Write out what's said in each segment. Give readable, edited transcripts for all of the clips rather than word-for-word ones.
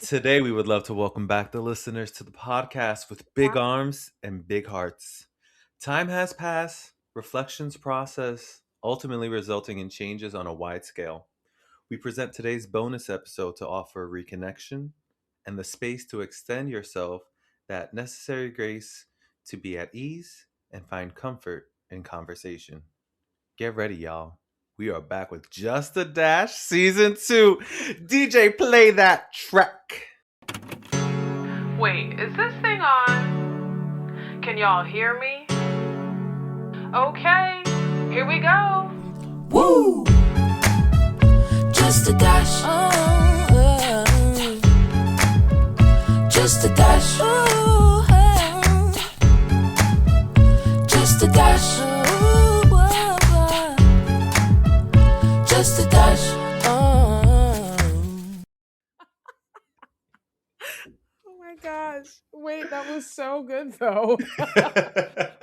Today, we would love to welcome back the listeners to the podcast with big arms and big hearts. Time has passed, reflections process, ultimately resulting in changes on a wide scale. We present today's bonus episode to offer reconnection and the space to extend yourself that necessary grace to be at ease and find comfort in conversation. Get ready, y'all. We are back with Just a Dash Season 2. DJ, play that track. Wait, is this thing on? Can y'all hear me? Okay, here we go. Woo! Just a dash. Just a dash. Just a dash. Just a dash. Oh my gosh. Wait, that was so good though.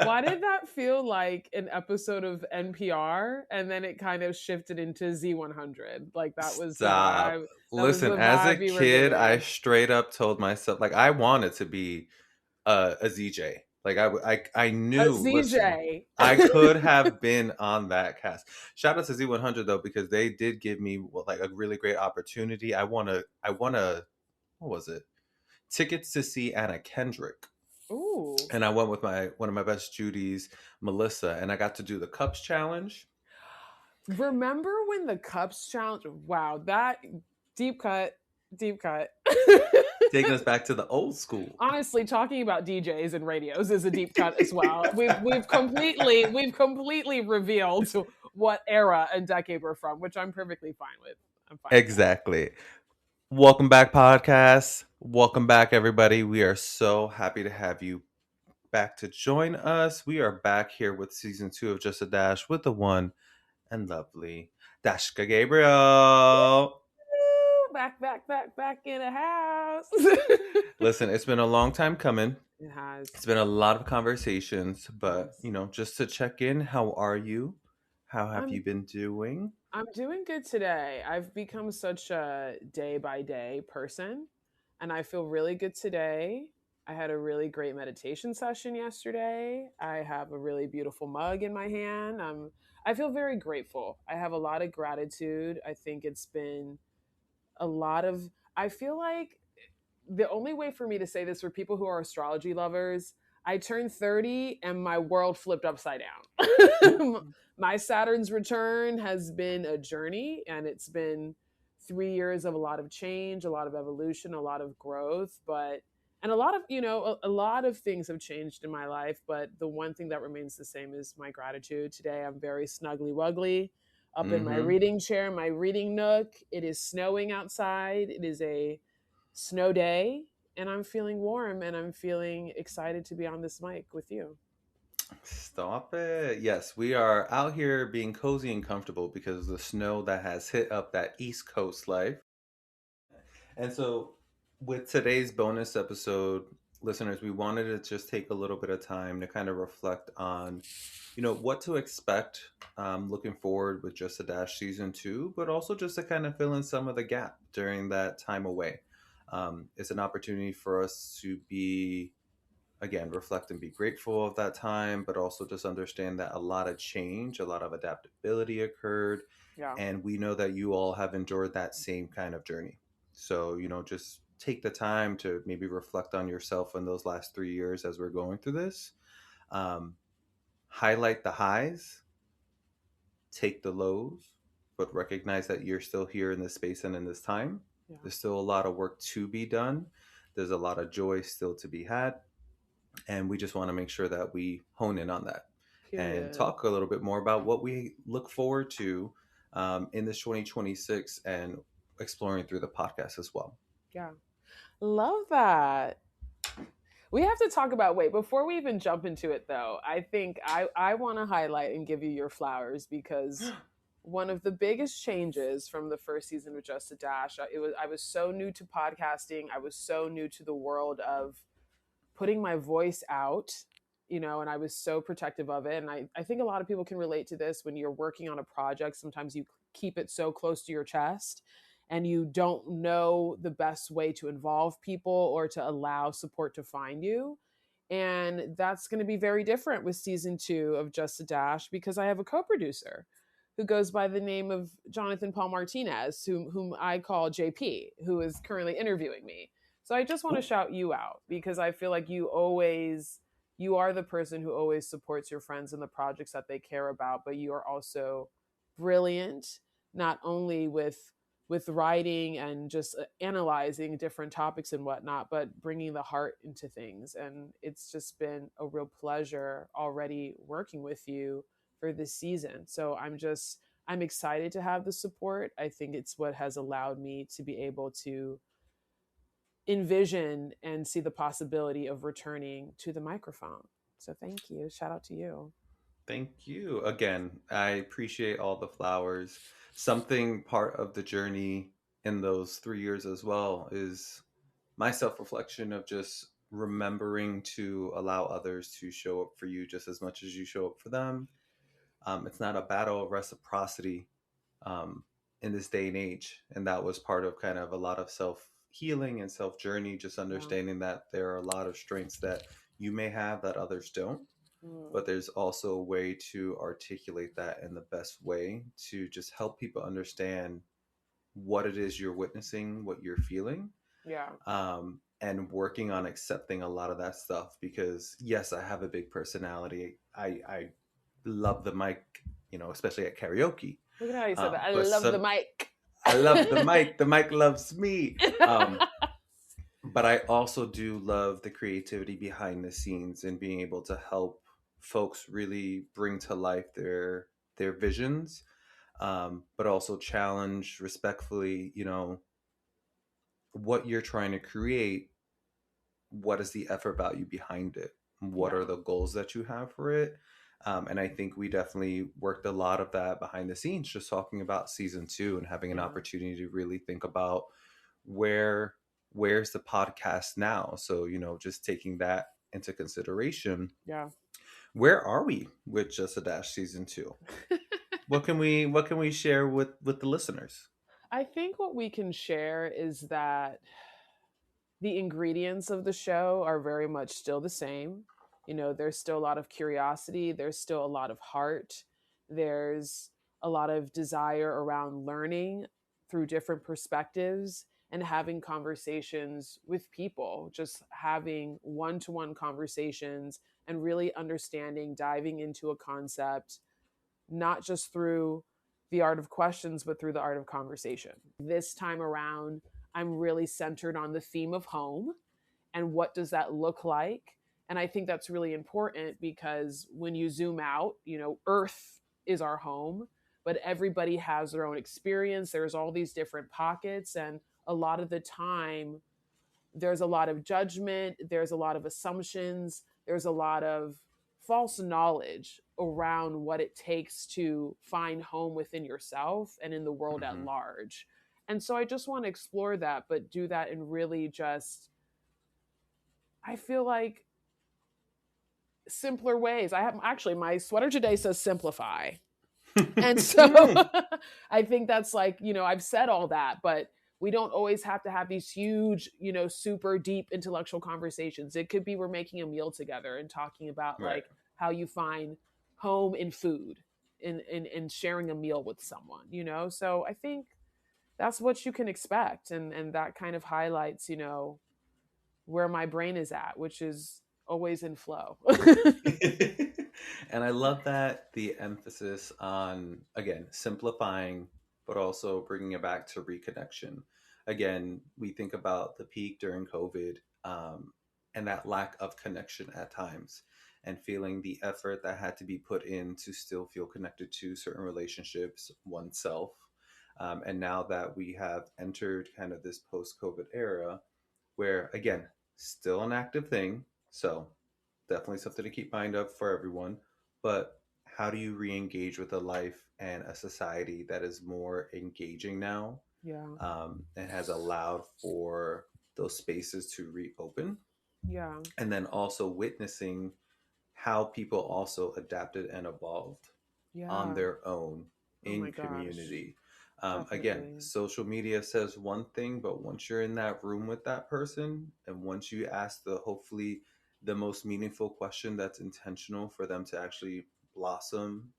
Why did that feel like an episode of NPR and then it kind of shifted into Z100? Like that was Stop. the vibe. Listen, as a You were kid, I giving. straight up told myself, like, I wanted to be a ZJ. Like, I A knew, listen, ZJ. I could have been on that cast. Shout out to Z100 though, because they did give me like a really great opportunity. I wanna, what was it? Tickets to see Anna Kendrick. Ooh. And I went with one of my best Judies, Melissa, and I got to do the Cups challenge. Remember when the Cups challenge? Wow, that deep cut. Taking us back to the old school. Honestly, talking about DJs and radios is a deep cut as well. We've completely revealed what era and decade we're from, which I'm perfectly fine with. I'm fine. Exactly. Welcome back, podcast. Welcome back, everybody. We are so happy to have you back to join us. We are back here with season 2 of Just a Dash with the one and lovely Dashka Gabriel. Back in the house. Listen, it's been a long time coming. It has. It's been a lot of conversations, but just to check in, how are you? How have you been doing? I'm doing good today. I've become such a day by day person, and I feel really good today. I had a really great meditation session yesterday. I have a really beautiful mug in my hand. I feel very grateful. I have a lot of gratitude. I think it's been a lot of I feel like the only way for me to say this for people who are astrology lovers, I turned 30 and my world flipped upside down. My Saturn's return has been a journey, and it's been 3 years of a lot of change, a lot of evolution, a lot of growth, and a lot of, a lot of things have changed in my life, but the one thing that remains the same is my gratitude. Today I'm very snuggly wuggly up in my reading chair, my reading nook. It is snowing outside. It is a snow day, and I'm feeling warm, and I'm feeling excited to be on this mic with you. Stop it. Yes, we are out here being cozy and comfortable because of the snow that has hit up that East Coast life. And so, with today's bonus episode, listeners, we wanted to just take a little bit of time to kind of reflect on, what to expect looking forward with Just a Dash Season 2, but also just to kind of fill in some of the gap during that time away. It's an opportunity for us to be, again, reflect and be grateful of that time, but also just understand that a lot of change, a lot of adaptability occurred. Yeah. And we know that you all have endured that same kind of journey. So, just take the time to maybe reflect on yourself in those last 3 years as we're going through this. Highlight the highs, take the lows, but recognize that you're still here in this space and in this time. Yeah. There's still a lot of work to be done. There's a lot of joy still to be had. And we just want to make sure that we hone in on that and talk a little bit more about what we look forward to in this 2026 and exploring through the podcast as well. Yeah. Love that. We have to talk about, before we even jump into it though, I think I want to highlight and give you your flowers, because one of the biggest changes from the first season of Just a Dash, I was so new to podcasting. I was so new to the world of putting my voice out, and I was so protective of it. And I think a lot of people can relate to this. When you're working on a project, sometimes you keep it so close to your chest. and you don't know the best way to involve people or to allow support to find you. And that's going to be very different with season 2 of Just a Dash, because I have a co-producer who goes by the name of Jonathan Paul Martinez, whom I call JP, who is currently interviewing me. So I just want to shout you out, because I feel like you are the person who always supports your friends in the projects that they care about, but you are also brilliant, not only with writing and just analyzing different topics and whatnot, but bringing the heart into things. And it's just been a real pleasure already working with you for this season. So I'm excited to have the support. I think it's what has allowed me to be able to envision and see the possibility of returning to the microphone. So thank you. Shout out to you. Thank you. Again, I appreciate all the flowers. Something part of the journey in those 3 years as well is my self reflection of just remembering to allow others to show up for you just as much as you show up for them. It's not a battle of reciprocity um, in this day and age. And that was part of kind of a lot of self healing and self journey, just Yeah. understanding that there are a lot of strengths that you may have that others don't, Mm. but there's also a way to articulate that in the best way to just help people understand what it is you're witnessing, what you're feeling, Yeah. and working on accepting a lot of that stuff. Because yes, I have a big personality. I love the mic, especially at karaoke. Look at how you said that. I But love the mic. I love the mic. The mic loves me. But I also do love the creativity behind the scenes and being able to help folks really bring to life their visions, but also challenge respectfully, what you're trying to create. What is the effort value behind it? What Yeah. are the goals that you have for it? And I think we definitely worked a lot of that behind the scenes, just talking about season 2 and having an Yeah. opportunity to really think about where's the podcast now. So just taking that into consideration, Yeah. where are we with Just a Dash season 2? What can we share with the listeners? I think what we can share is that the ingredients of the show are very much still the same. There's still a lot of curiosity, there's still a lot of heart, there's a lot of desire around learning through different perspectives and having conversations with people, just having one-to-one conversations and really understanding, diving into a concept, not just through the art of questions, but through the art of conversation. This time around, I'm really centered on the theme of home and what does that look like. And I think that's really important, because when you zoom out, Earth is our home, but everybody has their own experience. There's all these different pockets. And a lot of the time, there's a lot of judgment, there's a lot of assumptions, there's a lot of false knowledge around what it takes to find home within yourself and in the world at Mm-hmm. large. And so I just want to explore that, but do that in really just, I feel like, simpler ways. I have actually, my sweater today says simplify. And so I think that's like, I've said all that, but we don't always have to have these huge, super deep intellectual conversations. It could be we're making a meal together and talking about Right. like how you find home in food, in sharing a meal with someone, So I think that's what you can expect. And that kind of highlights, where my brain is at, which is always in flow. And I love that the emphasis on, again, simplifying, but also bringing it back to reconnection. Again, we think about the peak during COVID, and that lack of connection at times, and feeling the effort that had to be put in to still feel connected to certain relationships, oneself. And now that we have entered kind of this post COVID era, where, again, still an active thing. So definitely something to keep mind of for everyone. But how do you re-engage with a life and a society that is more engaging now, Yeah. and has allowed for those spaces to reopen? Yeah. And then also witnessing how people also adapted and evolved on Yeah. their own Oh my in gosh. community. Again, Definitely. social media says one thing, but once you're in that room with that person, and once you ask the hopefully the most meaningful question that's intentional for them to actually blossom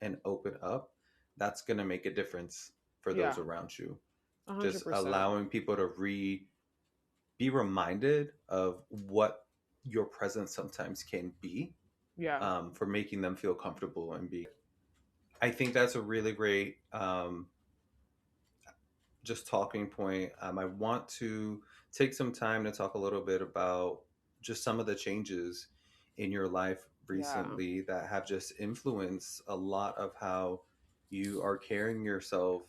and open up, that's going to make a difference for those Yeah, around you. a hundred Just percent. allowing people to be reminded of what your presence sometimes can be, Yeah, for making them feel comfortable and be. I think that's a really great, just talking point. I want to take some time to talk a little bit about just some of the changes in your life yeah, recently that have just influenced a lot of how you are carrying yourself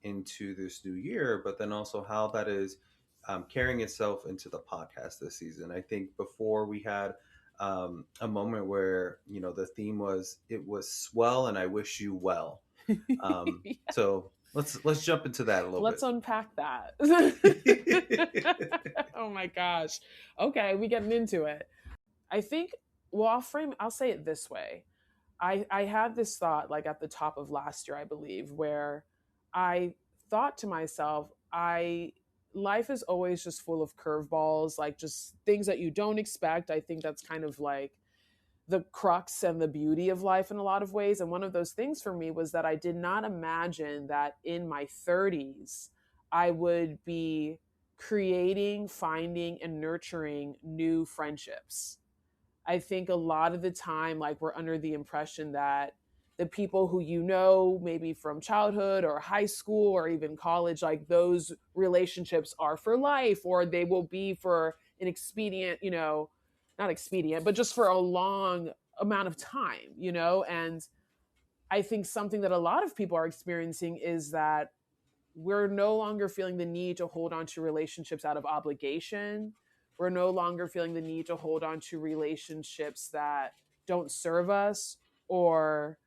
into this new year, but then also how that is, carrying itself into the podcast this season. I think before we had, a moment where, the theme was, it was swell and I wish you well. yeah. So let's jump into that a little Let's bit. unpack that. Oh my gosh. Okay, we getting into it. I think. Well, I'll say it this way. I had this thought like at the top of last year, I believe, where I thought to myself, I life is always just full of curveballs, like just things that you don't expect. I think that's kind of like the crux and the beauty of life in a lot of ways. And one of those things for me was that I did not imagine that in my 30s, I would be creating, finding, and nurturing new friendships. I think a lot of the time, like we're under the impression that the people who maybe from childhood or high school or even college, like those relationships are for life or they will be for an expedient, not expedient, but just for a long amount of time. And I think something that a lot of people are experiencing is that we're no longer feeling the need to hold on to relationships out of obligation. We're no longer feeling the need to hold on to relationships that don't serve us or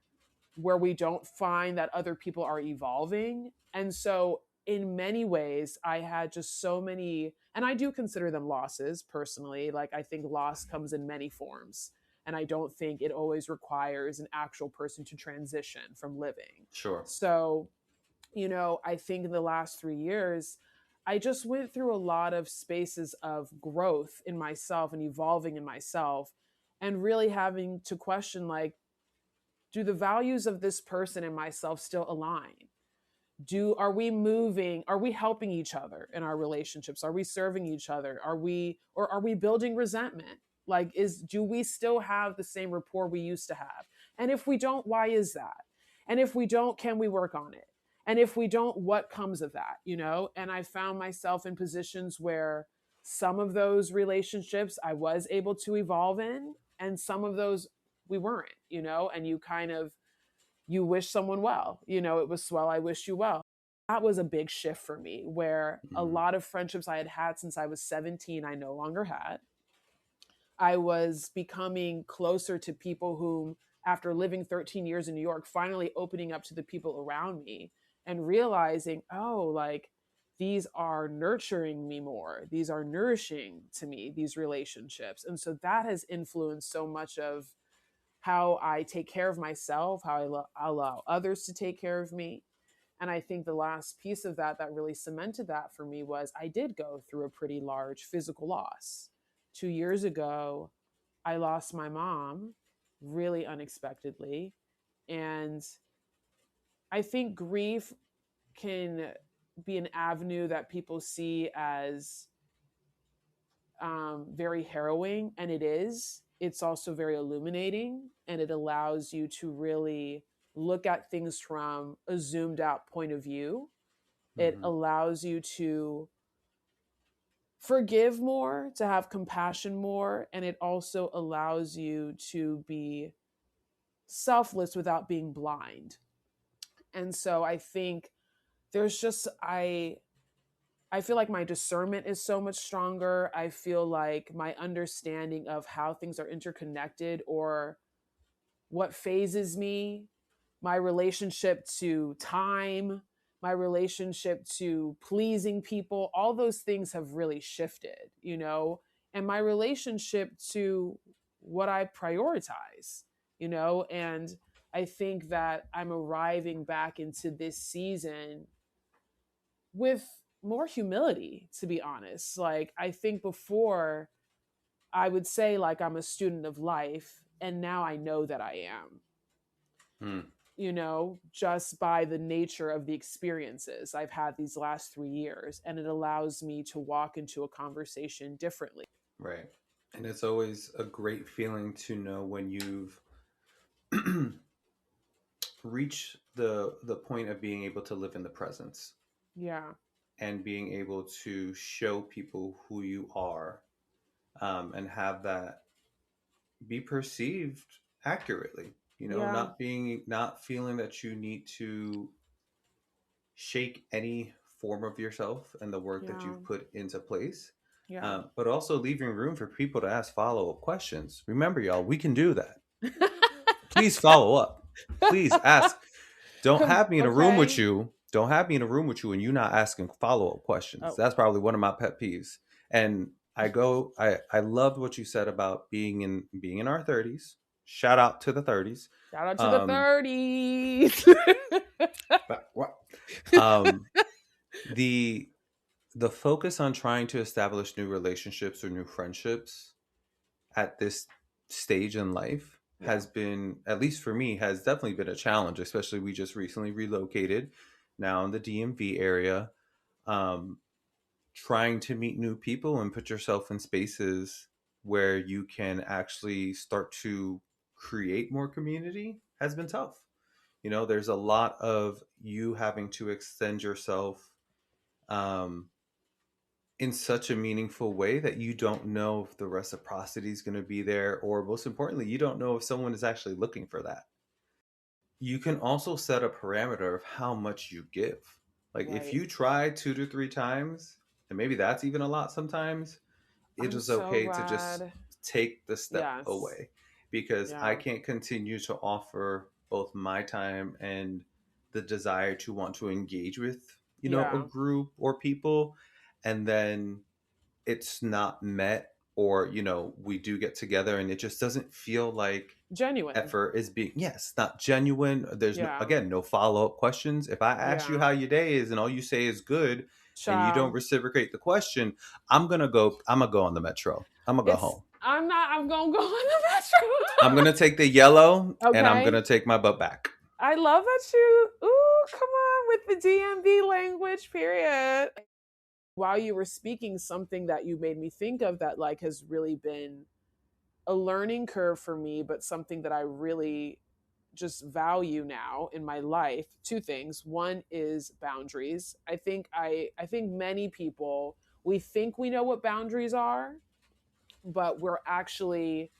where we don't find that other people are evolving. And so, in many ways, I had just so many, and I do consider them losses personally. Like, I think loss comes in many forms. And I don't think it always requires an actual person to transition from living. Sure. So, I think in the last 3 years, I just went through a lot of spaces of growth in myself and evolving in myself and really having to question, like, do the values of this person and myself still align? Are we helping each other in our relationships? Are we serving each other? Are we building resentment? Like, do we still have the same rapport we used to have? And if we don't, why is that? And if we don't, can we work on it? And if we don't, what comes of that? And I found myself in positions where some of those relationships I was able to evolve in, and some of those we weren't. And you wish someone well. It was swell, I wish you well. That was a big shift for me, where a Mhm. lot of friendships I had had since I was 17, I no longer had. I was becoming closer to people whom, after living 13 years in New York, finally opening up to the people around me and realizing, oh, like these are nurturing me more. These are nourishing to me, these relationships. And so that has influenced so much of how I take care of myself, how I allow others to take care of me. And I think the last piece of that really cemented that for me was I did go through a pretty large physical loss. 2 years ago, I lost my mom really unexpectedly. And I think grief can be an avenue that people see as very harrowing, and it is. It's also very illuminating, and it allows you to really look at things from a zoomed out point of view. It Mhm. allows you to forgive more, to have compassion more, and it also allows you to be selfless without being blind. And so I think there's just I feel like my discernment is so much stronger. I feel like my understanding of how things are interconnected or what phases me, my relationship to time, my relationship to pleasing people, all those things have really shifted. And my relationship to what I prioritize, and I think that I'm arriving back into this season with more humility, to be honest. Like, I think before I would say, like, I'm a student of life, and now I know that I am, Mm, just by the nature of the experiences I've had these last 3 years. And it allows me to walk into a conversation differently. right. And it's always a great feeling to know when you've reached the point of being able to live in the presence Yeah. and being able to show people who you are, and have that be perceived accurately. Yeah. Not feeling that you need to shake any form of yourself and the work that Yeah. you've put into place, Yeah. but also leaving room for people to ask follow-up questions. Remember, y'all, we can do that. Please follow up. Please ask. Don't have me in a room with Okay. you. Don't have me in a room with you and you not asking follow-up questions. Oh, That's probably one of my pet peeves. And I loved what you said about being in our 30s. Shout out to the 30s. shout out to the Um 30s. but what the the focus on trying to establish new relationships or new friendships at this stage in life Yeah. has been, at least for me, has definitely been a challenge, especially we just recently relocated now in the DMV area. Um, Trying to meet new people and put yourself in spaces where you can actually start to create more community has been tough. There's a lot of you having to extend yourself, um, in such a meaningful way that you don't know if the reciprocity is going to be there, or most importantly, you don't know if someone is actually looking for that. You can also set a parameter of how much you give. Like if Right. you try 2 to 3 times, and maybe that's even a lot sometimes, it I'm is so okay to just glad. take the step Yes. away, because I Yeah. can't continue to offer both my time and the desire to want to engage with, a Yeah. group or people, and then it's not met, or we do get together and it just doesn't feel like Genuine. effort is being, yes, not genuine. There's no, Yeah. again, no follow-up questions. If I ask you Yeah. how your day is and all you say is good and you don't Child. reciprocate the question, I'm gonna go on the metro. I'm gonna go home. I'm gonna go on the metro. I'm gonna take the yellow and I'm Okay. gonna take my butt back. I love that you, ooh, come on with the DMV language, period. While you were speaking, something that you made me think of that, like, has really been a learning curve for me, but something that I really just value now in my life. Two things. One is boundaries. I think many people, we think we know what boundaries are, but we're actually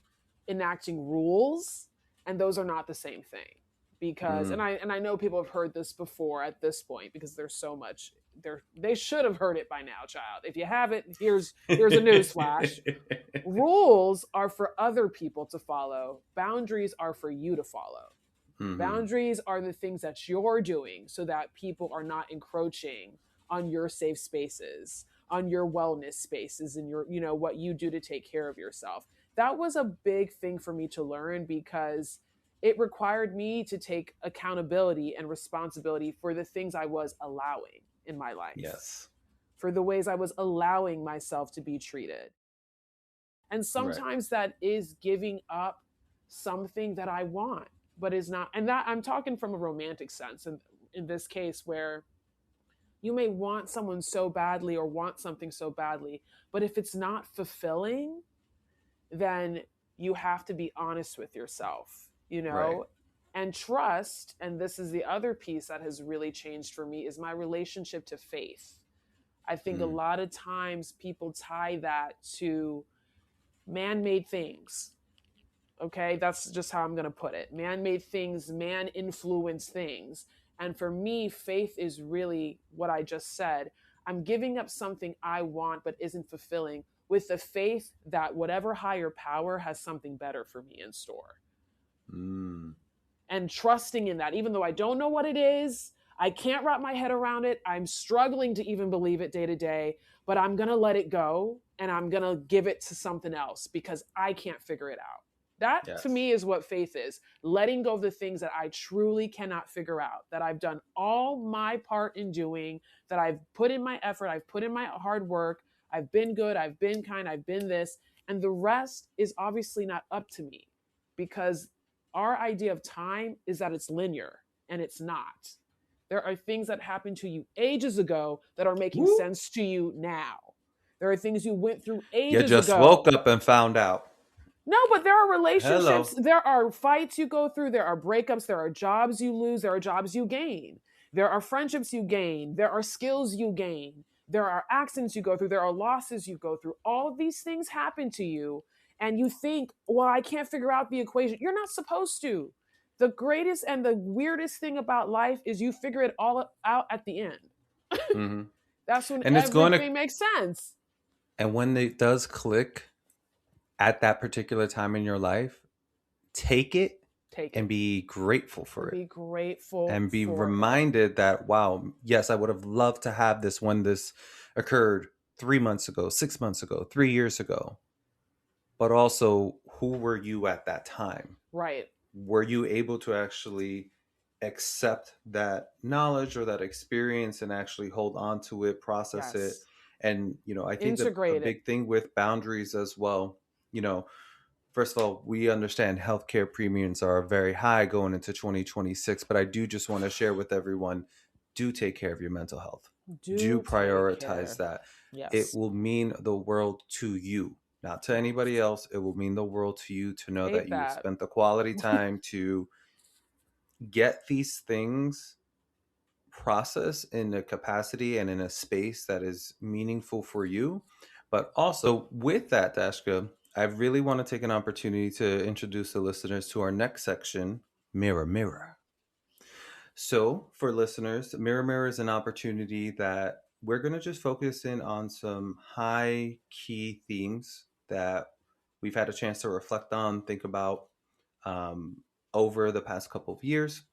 enacting rules, and those are not the same thing. Because Mm. and I know people have heard this before at this point, because there's so much there, they should have heard it by now, child. If you haven't, here's a news flash. Rules are for other people to follow. Boundaries are for you to follow. Hmm. Boundaries are the things that you're doing so that people are not encroaching on your safe spaces, on your wellness spaces, and your, what you do to take care of yourself. That was a big thing for me to learn, because it required me to take accountability and responsibility for the things I was allowing in my life, Yes. for the ways I was allowing myself to be treated. And Right. sometimes that is giving up something that I want, but is not. And that, I'm talking from a romantic sense. And in this case, where you may want someone so badly or want something so badly, but if it's not fulfilling, then you have to be honest with yourself, Right. and trust. And this is the other piece that has really changed for me, is my relationship to faith. I think a Mm. lot of times people tie that to man-made things. Okay, that's just how I'm going to put it. Man-made things, man-influenced things. And for me, faith is really what I just said. I'm giving up something I want but isn't fulfilling, with the faith that whatever higher power has something better for me in store. Mm. And trusting in that, even though I don't know what it is, I can't wrap my head around it. I'm struggling to even believe it day to day, but I'm going to let it go, and I'm going to give it to something else because I can't figure it out. That to Yes. me is what faith is. Letting go of the things that I truly cannot figure out, that I've done all my part in doing, that I've put in my effort, I've put in my hard work, I've been good, I've been kind, I've been this. And the rest is obviously not up to me, because our idea of time is that it's linear, and it's not. There are things that happened to you ages ago that are making Woo. sense to you now. There are things you went through You ages just woke ago. up and found out. No, but there are relationships, Hello. there are fights you go through, there are breakups, there are jobs you lose, there are jobs you gain, there are friendships you gain, there are skills you gain, there are accidents you go through, there are losses you go through. All of these things happen to you, and you think, well, I can't figure out the equation. You're not supposed to. The greatest and the weirdest thing about life is you figure it all out at the end. Hmm. That's when And it's going to, everything makes sense. and when it does click at that particular time in your life, take it Take and it be grateful for and it. be grateful And be for it. reminded that, wow, yes, I would have loved to have this when this occurred 3 months ago, 6 months ago, 3 years ago. But also, who were you at that time? Right. Were you able to actually accept that knowledge or that experience and actually hold on to it, process it? Yes. And, I think that a Integrate it. big thing with boundaries as well, first of all, we understand healthcare premiums are very high going into 2026, but I do just want to share with everyone, do take care of your mental health. Do Do take prioritize care. that. It Yes. will mean the world to you, not to anybody else. It will mean the world to you to know that Hate you that. spent the quality time to get these things processed in a capacity and in a space that is meaningful for you. But also with that, Dashka, I really want to take an opportunity to introduce the listeners to our next section, Mirror Mirror. So, for listeners, Mirror Mirror is an opportunity that we're going to just focus in on some high key themes that we've had a chance to reflect on, think about um, over the past couple of years,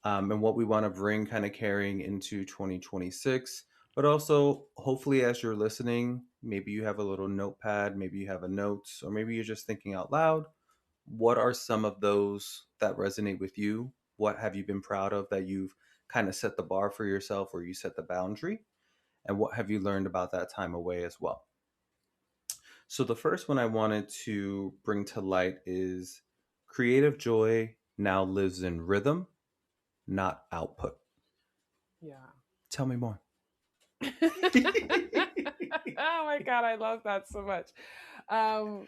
and what we want to bring kind of carrying into 2026. But also, hopefully, as you're listening, maybe you have a little notepad, maybe you have a notes, or maybe you're just thinking out loud. What are some of those that resonate with you? What have you been proud of that you've kind of set the bar for yourself or you set the boundary? And what have you learned about that time away as well? So, the first one I wanted to bring to light is creative joy now lives in rhythm, not output. Yeah. Tell me more. Oh my God, I love that so much. Um,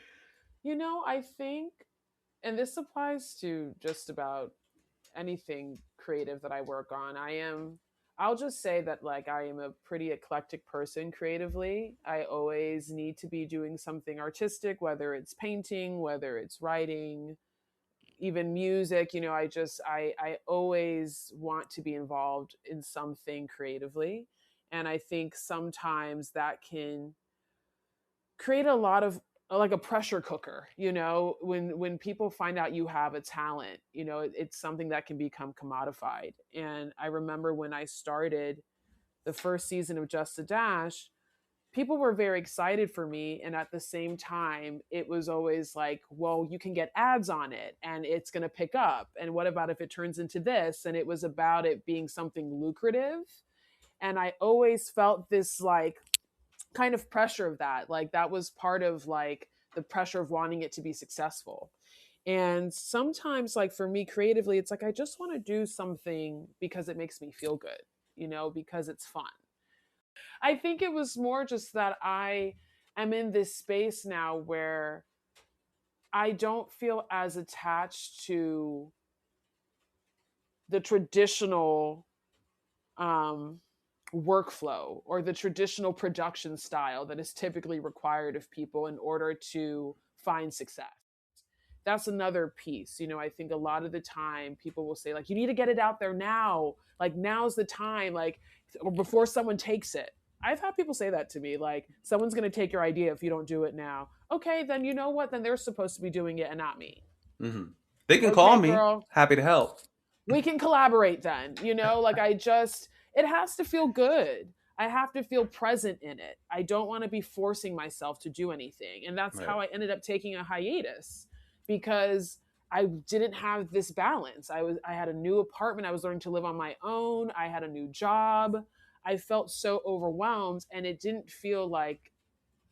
I think, and this applies to just about anything creative that I work on. I'll just say that, like, I am a pretty eclectic person creatively. I always need to be doing something artistic, whether it's painting, whether it's writing, even music. I always want to be involved in something creatively. And I think sometimes that can create a lot of, like, a pressure cooker, when people find out you have a talent, it's something that can become commodified. And I remember when I started the first season of Just a Dash, people were very excited for me, and at the same time it was always like, well, you can get ads on it and it's going to pick up, and what about if it turns into this? And it was about it being something lucrative, and I always felt this, like, kind of pressure of that, like that was part of, like, the pressure of wanting it to be successful. And sometimes, like, for me creatively, it's like I just want to do something because it makes me feel good, because it's fun. I think it was more just that I am in this space now where I don't feel as attached to the traditional um, workflow or the traditional production style that is typically required of people in order to find success. That's another piece. I think a lot of the time people will say, like, you need to get it out there now. Like, now's the time, like, or before someone takes it. I've had people say that to me, like, someone's going to take your idea if you don't do it now. Okay, then you know what? Then they're supposed to be doing it and not me. Mm-hmm. They can call Okay, me. girl. Happy to help. We can collaborate then, like, it has to feel good. I have to feel present in it. I don't want to be forcing myself to do anything. And that's Right. how I ended up taking a hiatus. because I didn't have this balance. I had a new apartment. I was learning to live on my own. I had a new job. I felt so overwhelmed, and it didn't feel like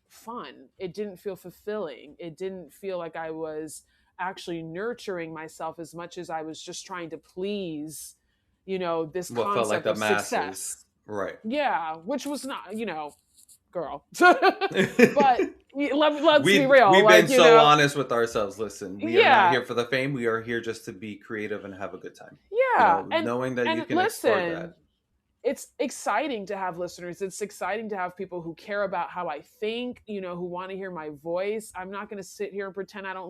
fun. It didn't feel fulfilling. It didn't feel like I was actually nurturing myself as much as I was just trying to please, this What felt like concept the of masses. success. Right. Yeah, which was not, girl. But let's be real. We've been Like, so honest with ourselves. Listen, we are not yeah, here for the fame. We are here just to be creative and have a good time. yeah. Knowing that you And can explore listen, that. it's exciting to have listeners. It's exciting to have people who care about how I think, who want to hear my voice. I'm not going to sit here and pretend I don't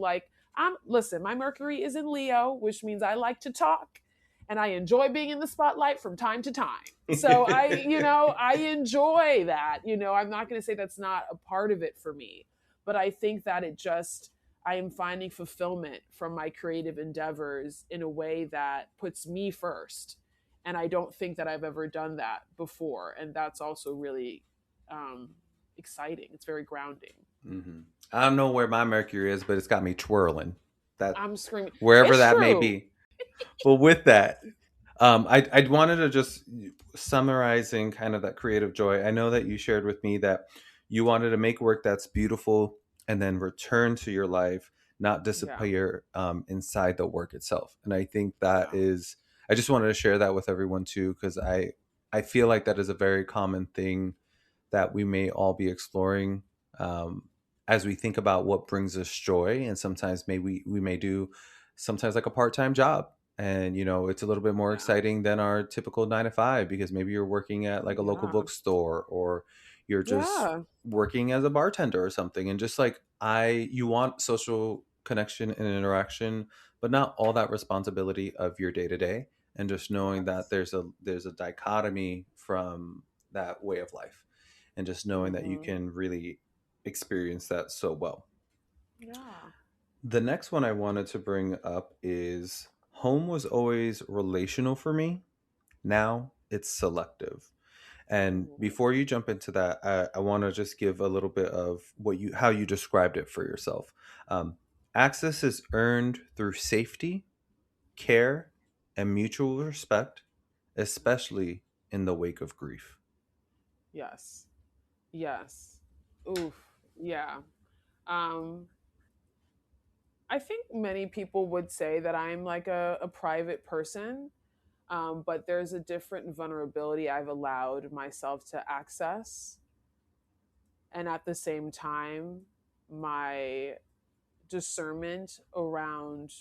listen, my Mercury is in Leo, which means I like to talk and I enjoy being in the spotlight from time to time. So I enjoy that. I'm not going to say that's not a part of it for me, but I think that I am finding fulfillment from my creative endeavors in a way that puts me first, and I don't think that I've ever done that before, and that's also really exciting. It's very grounding. Mm-hmm. I don't know where my Mercury is, but it's got me twirling. That I'm screaming. wherever It's that may true. be. Well, with that, I wanted to just summarizing kind of that creative joy. I know that you shared with me that you wanted to make work that's beautiful and then return to your life, not Yeah, disappear inside the work itself. And I think that yeah, is, I just wanted to share that with everyone too, because I feel like that is a very common thing that we may all be exploring um, as we think about what brings us joy. And sometimes maybe we may do sometimes like a part-time job, and it's a little bit more yeah, exciting than our typical 9 to 5, because maybe you're working at like a local yeah, bookstore, or you're just yeah, working as a bartender or something. And just like you want social connection and interaction, but not all that responsibility of your day to day. And just knowing that yes. there's a dichotomy from that way of life, and just knowing that you Hmm. can really experience that so well. Yeah. The next one I wanted to bring up is home was always relational for me. Now it's selective. And Ooh. before you jump into that, I want to just give a little bit of how you described it for yourself. Um, Access is earned through safety, care, and mutual respect, especially in the wake of grief. Yes. Yes. Oof. Yeah. Um, I think many people would say that I'm like a private person, but there's a different vulnerability I've allowed myself to access. And at the same time, my discernment around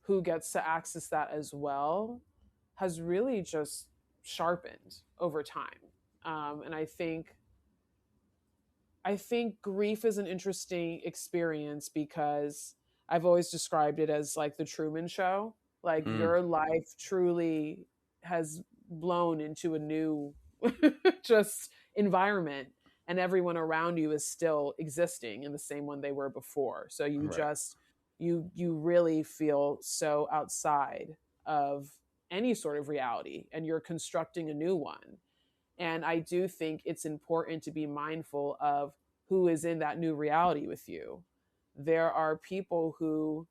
who gets to access that as well has really just sharpened over time. And I think grief is an interesting experience because I've always described it as like the Truman Show. Like Mm, your life truly has blown into a new just environment, and everyone around you is still existing in the same one they were before. So right. you really feel so outside of any sort of reality, and you're constructing a new one. And I do think it's important to be mindful of who is in that new reality with you. There are people who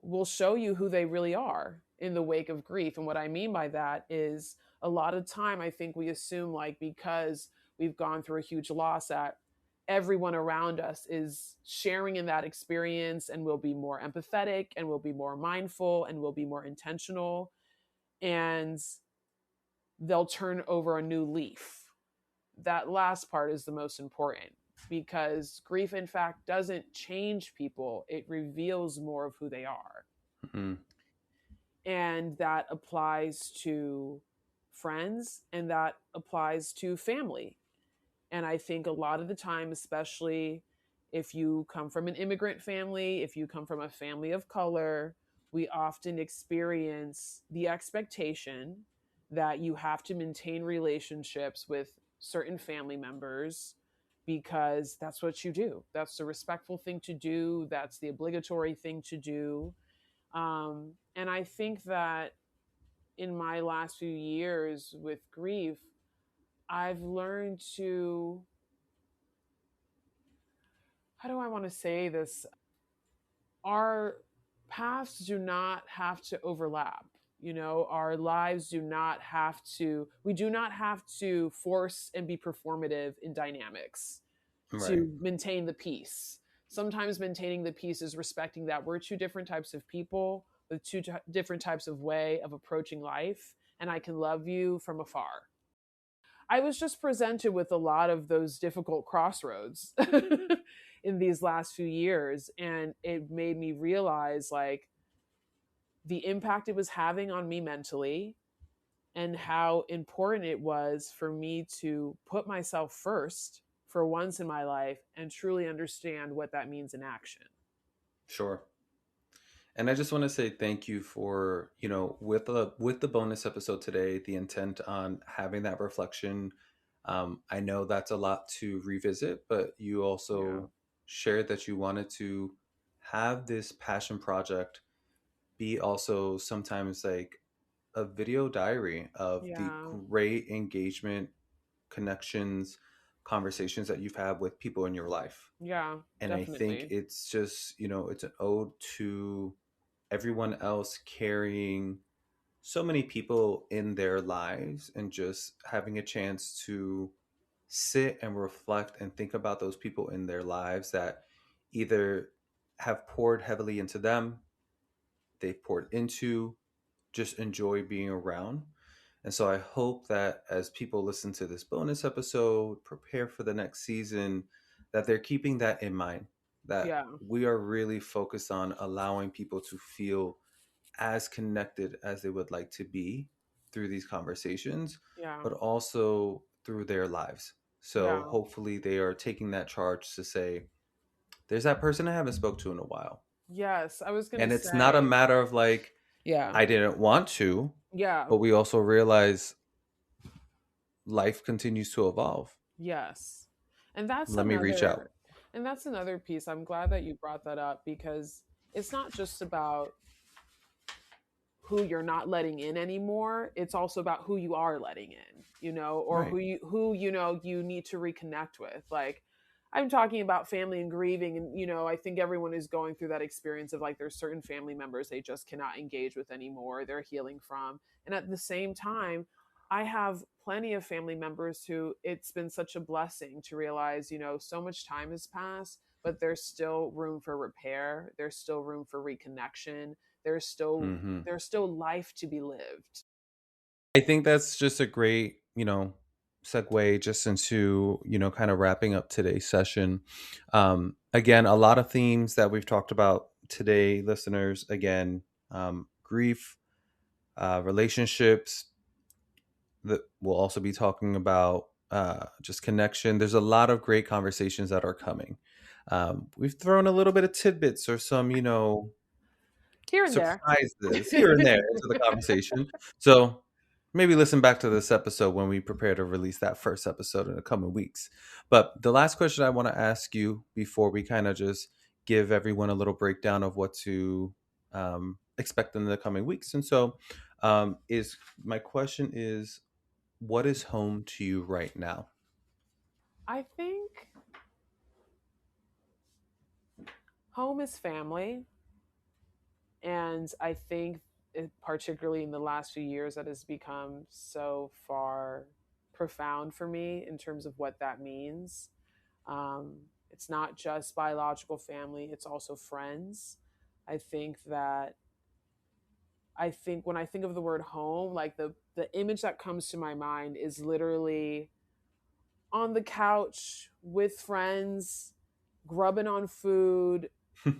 will show you who they really are in the wake of grief. And what I mean by that is a lot of time I think we assume, like, because we've gone through a huge loss, that everyone around us is sharing in that experience and will be more empathetic and will be more mindful and will be more intentional, and they'll turn over a new leaf. That last part is the most important, because grief in fact doesn't change people, it reveals more of who they are. Mm, And that applies to friends, and that applies to family. And I think a lot of the time, especially if you come from an immigrant family, if you come from a family of color, we often experience the expectation that you have to maintain relationships with certain family members because that's what you do. That's the respectful thing to do, that's the obligatory thing to do. And I think that in my last few years with grief, I've learned to how do I want to say this? Our paths do not have to overlap. You know, our lives do not have to, we do not have to force and be performative in dynamics Right. to maintain the peace. Sometimes maintaining the peace is respecting that we're two different types of people with different types of way of approaching life, and I can love you from afar. I was just presented with a lot of those difficult crossroads in these last few years, and it made me realize like the impact it was having on me mentally and how important it was for me to put myself first for once in my life and truly understand what that means in action. Sure. And I just want to say thank you for, with the bonus episode today, the intent on having that reflection. I know that's a lot to revisit, but you Yeah. also shared that you wanted to have this passion project be also sometimes like a video diary of the Yeah. great engagement, connections, conversations that you've had with people in your life. Yeah, And I think definitely. it's just, it's an ode to everyone else carrying so many people in their lives and just having a chance to sit and reflect and think about those people in their lives that either have poured heavily into them, they've poured into, just enjoy being around. And so I hope that as people listen to this bonus episode, prepare for the next season, that they're keeping that in mind, that Yeah. we are really focused on allowing people to feel as connected as they would like to be through these conversations, Yeah. but also through their lives. So Yeah. hopefully they are taking that charge to say, there's that person I haven't spoke to in a while. Yes, I was going to And it's not a say. matter of like, Yeah. I didn't want to, Yeah. but we also realize life continues to evolve. Yes. And that's Let me reach out. another and that's another piece. I'm glad that you brought that up because it's not just about who you're not letting in anymore. It's also about who you are letting in, or Right. who you need to reconnect with. Like I'm talking about family and grieving, and I think everyone is going through that experience of like there's certain family members they just cannot engage with anymore. They're healing from. And at the same time, I have plenty of family members who it's been such a blessing to realize, so much time has passed, but there's still room for repair. There's still room for reconnection. There's still Hmm. there's still life to be lived. I think that's just a great, segue just into, kind of wrapping up today's session. Again, a lot of themes that we've talked about today, listeners. Again, grief, relationships. That we'll also be talking about just connection. There's a lot of great conversations that are coming. We've thrown a little bit of tidbits or some, Here and there. surprises here and there into the conversation. So maybe listen back to this episode when we prepare to release that first episode in the coming weeks. But the last question I want to ask you before we kind of just give everyone a little breakdown of what to expect in the coming weeks. And so is my question is, what is home to you right now? I think home is family. And I think, particularly in the last few years, that has become so far profound for me in terms of what that means. Um, it's not just biological family, it's also friends. I think that when I think of the word home, like the image that comes to my mind is literally on the couch with friends, grubbing on food,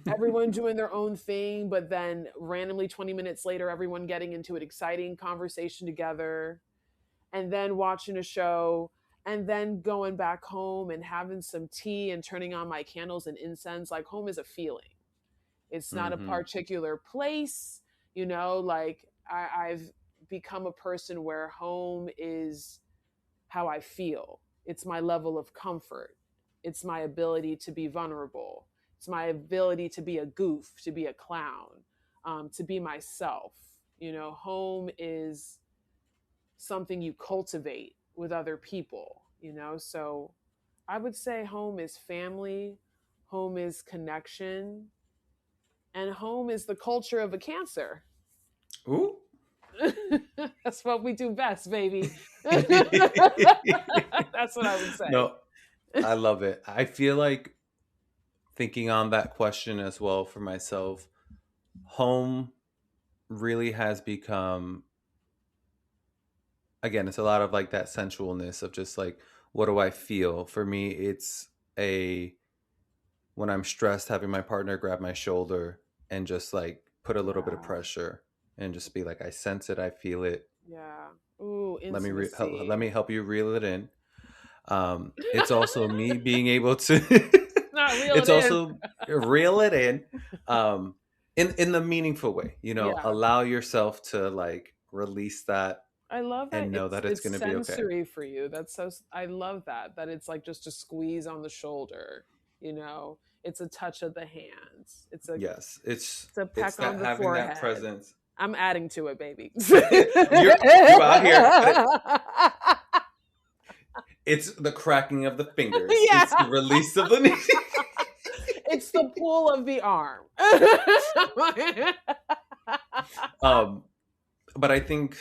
everyone doing their own thing, but then randomly 20 minutes later, everyone getting into an exciting conversation together, and then watching a show, and then going back home and having some tea and turning on my candles and incense. Like home is a feeling. It's not a Hmm. particular place, like I've become a person where home is how I feel. It's my level of comfort. It's my ability to be vulnerable. It's my ability to be a goof, to be a clown, to be myself. Home is something you cultivate with other people. So I would say home is family, home is connection, and home is the culture of a Cancer. Ooh. That's what we do best, baby. That's what I would say. No, I love it. I feel like thinking on that question as well for myself, home really has become, again, it's a lot of like that sensualness of just like, what do I feel? For me, it's a, when I'm stressed, having my partner grab my shoulder and just like put a little bit of Yeah. pressure and just be like, I sense it, I feel it. Yeah. Ooh, Let me intimacy. let me help you reel it in. It's also me being able to Not reel it's it in. also reel it in, in the meaningful way, Yeah. allow yourself to like release that I love that and know that it's it's going to be okay. sensory for you. That's so I love that it's like just a squeeze on the shoulder, you know. It's a touch of the hands. Yes, It's a it's peck on that the having that forehead. presence. I'm adding to it, baby. You out here. It's the cracking of the fingers. Yeah. It's the release of the knee. It's the pull of the arm. But I think,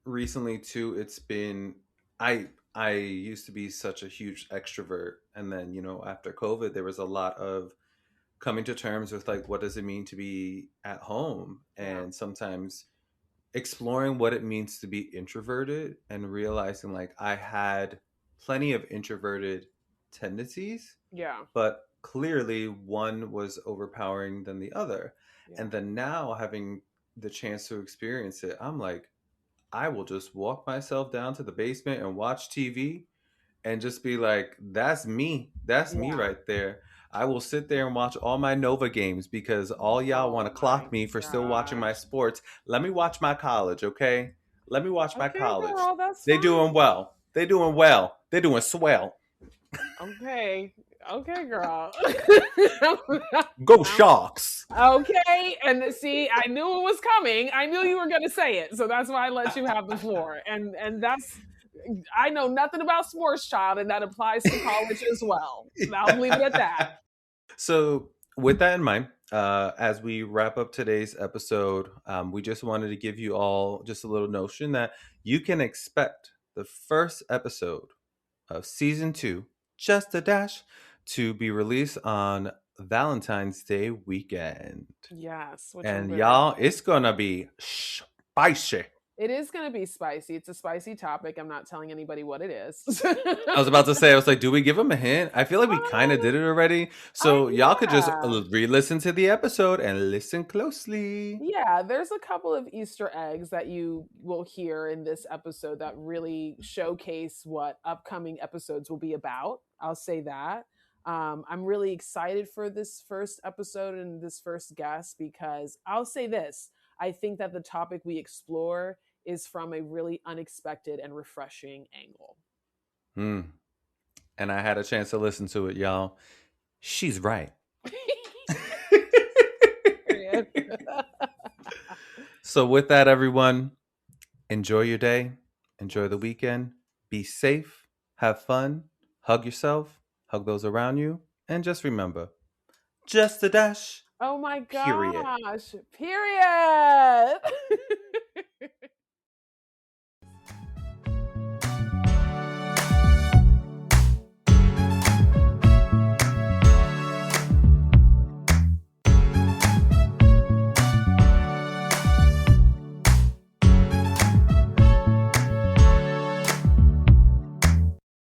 recently too, it's been, I used to be such a huge extrovert, and then after COVID, there was a lot of coming to terms with like, what does it mean to be at home, Yeah. and sometimes exploring what it means to be introverted and realizing like I had plenty of introverted tendencies, Yeah. but clearly one was overpowering than the other. Yeah. And then now having the chance to experience it, I'm like, I will just walk myself down to the basement and watch TV and just be like, that's me. That's me Yeah. right there. I will sit there and watch all my Nova games because all y'all want to Oh my clock me for still watching my gosh. sports. Let me watch my college, okay? Let me watch my Okay, college. girl, that's They fine. doing well. They doing well. They doing swell. Okay. Okay, girl. Go Sharks. Okay, and see, I knew it was coming. I knew you were going to say it, so that's why I let you have the floor. And that's, I know nothing about sports, child, and that applies to college as well. I'll leave it at that. So, with that in mind, as we wrap up today's episode, we just wanted to give you all just a little notion that you can expect the first episode of season 2, Just a Dash, to be released on Valentine's Day weekend. Yes, which And y'all, it's gonna be spicy. It is going to be spicy. It's a spicy topic. I'm not telling anybody what it is. I was about to say, I was like, do we give them a hint? I feel like we kind of did it already. So y'all could just re-listen to the episode and listen closely. Yeah, there's a couple of Easter eggs that you will hear in this episode that really showcase what upcoming episodes will be about. I'll say that. I'm really excited for this first episode and this first guest because I'll say this. I think that the topic we explore is from a really unexpected and refreshing angle. And I had a chance to listen to it, y'all. She's right. So with that, everyone, enjoy your day. Enjoy the weekend. Be safe. Have fun. Hug yourself. Hug those around you. And just remember, just a dash. Oh my gosh. Period.